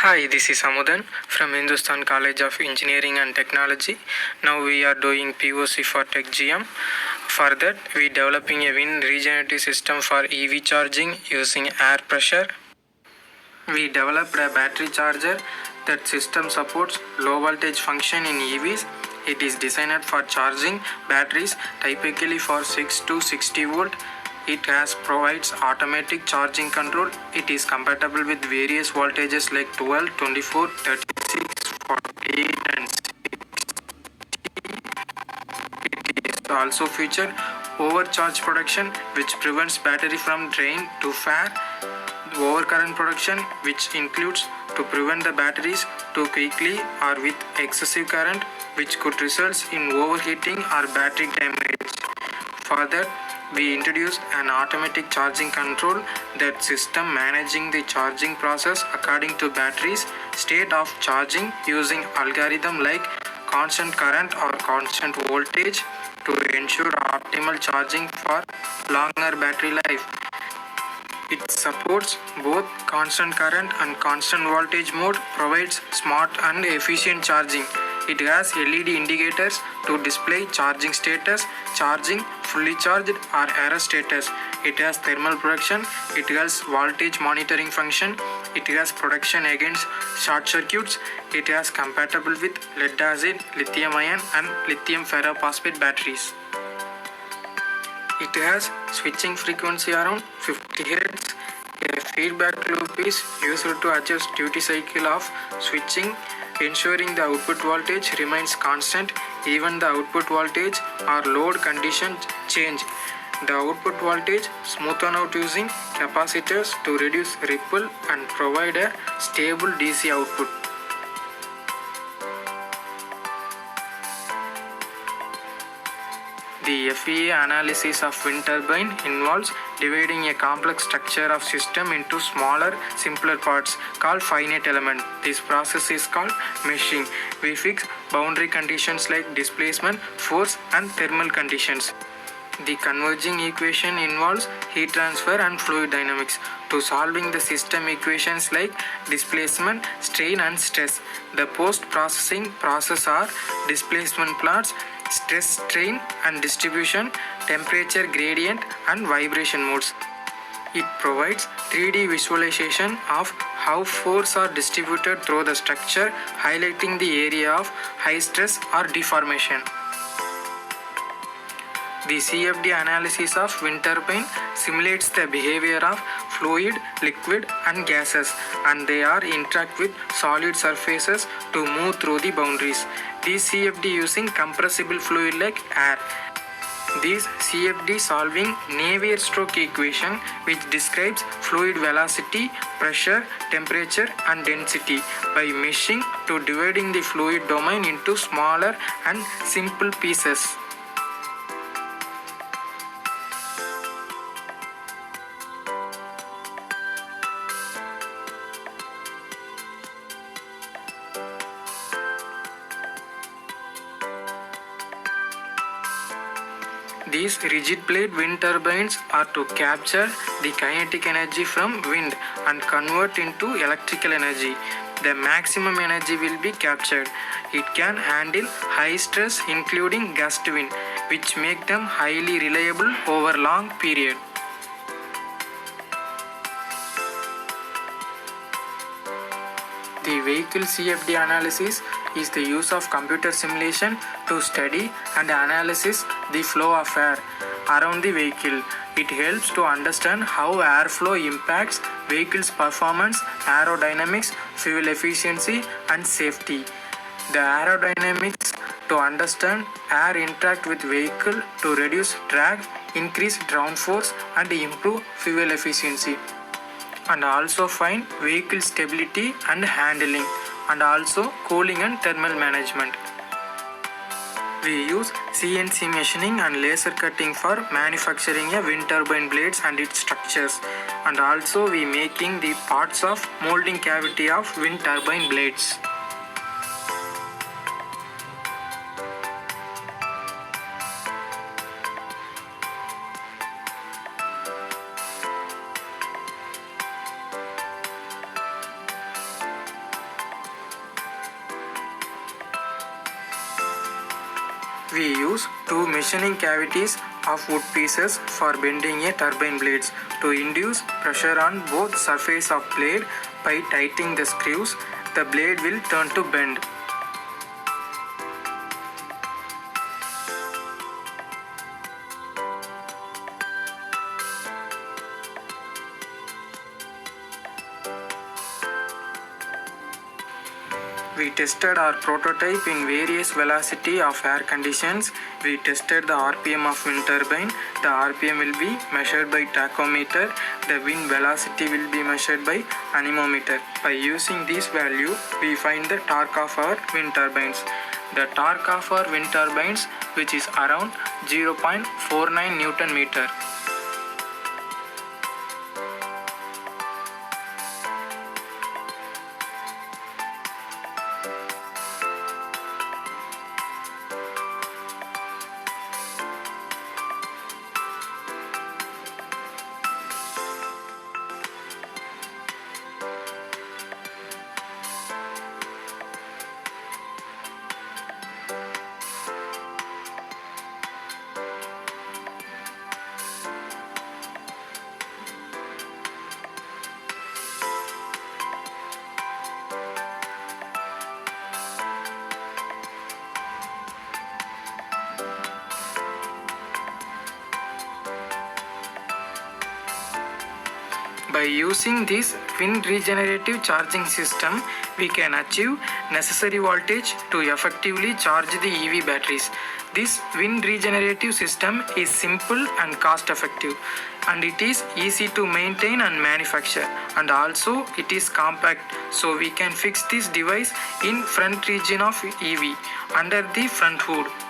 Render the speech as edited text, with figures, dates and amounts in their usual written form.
Hi, this is Amudan from Hindustan College of Engineering and Technology. Now we are doing POC for TechGM. For that, we developing a wind regenerative system for EV charging using air pressure. We developed a battery charger. That system supports low voltage function in EVs. It is designed for charging batteries typically for 6 to 60 volt. It provides automatic charging control. It is compatible with various voltages like 12, 24, 36, 48 and 60. It also feature overcharge protection which prevents battery from drain too far. Overcurrent protection which includes to prevent the batteries too quickly or with excessive current which could result in overheating or battery damage. Further, we introduce an automatic charging control that system managing the charging process according to battery's state of charging using algorithm like constant current or constant voltage to ensure optimal charging for longer battery life. It supports both constant current and constant voltage mode, provides smart and efficient charging. It has LED indicators to display charging status, charging, fully charged or error status. It has thermal protection. It has voltage monitoring function. It has protection against short circuits. It has compatible with lead acid, lithium ion and lithium ferrophosphate batteries. It has switching frequency around 50 Hz. A feedback loop is used to adjust duty cycle of switching, ensuring the output voltage remains constant even the output voltage or load condition change. The output voltage smoothen out using capacitors to reduce ripple and provide a stable DC output. The FEA analysis of wind turbine involves dividing a complex structure of system into smaller, simpler parts called finite element. This process is called meshing. We fix boundary conditions like displacement, force and thermal conditions. The converging equation involves heat transfer and fluid dynamics to solving the system equations like displacement, strain and stress. The post-processing process are displacement plots, stress, strain and distribution, temperature gradient and vibration modes. It provides 3D visualization of how forces are distributed through the structure, highlighting the area of high stress or deformation. The CFD analysis of wind turbine simulates the behavior of fluid, liquid and gases, and they are interact with solid surfaces to move through the boundaries. These CFD using compressible fluid like air. This CFD solving Navier-Stokes equation which describes fluid velocity, pressure, temperature and density by meshing to dividing the fluid domain into smaller and simple pieces. These rigid plate wind turbines are to capture the kinetic energy from wind and convert into electrical energy. The maximum energy will be captured. It can handle high stress including gust wind, which make them highly reliable over long period. The vehicle CFD analysis is the use of computer simulation to study and analyze the flow of air around the vehicle. It helps to understand how airflow impacts vehicle's performance, aerodynamics, fuel efficiency and safety. The aerodynamics to understand air interact with vehicle to reduce drag, increase downforce and improve fuel efficiency. And also find vehicle stability and handling, and also cooling and thermal management. We use CNC machining and laser cutting for manufacturing a wind turbine blades and its structures, and also we making the parts of molding cavity of wind turbine blades. we use two machining cavities of wood pieces for bending a turbine blades to induce pressure on both surface of blade. By tightening the screws, the blade will turn to bend. We tested our prototype in various velocity of air conditions. We tested the RPM of wind turbine. The RPM will be measured by tachometer. The wind velocity will be measured by anemometer. By using this value, we find the torque of our wind turbines. The torque of our wind turbines, which is around 0.49 Newton meter. By using this wind regenerative charging system, we can achieve necessary voltage to effectively charge the EV batteries. This wind regenerative system is simple and cost effective, and it is easy to maintain and manufacture, and also it is compact, so we can fix this device in front region of EV under the front hood.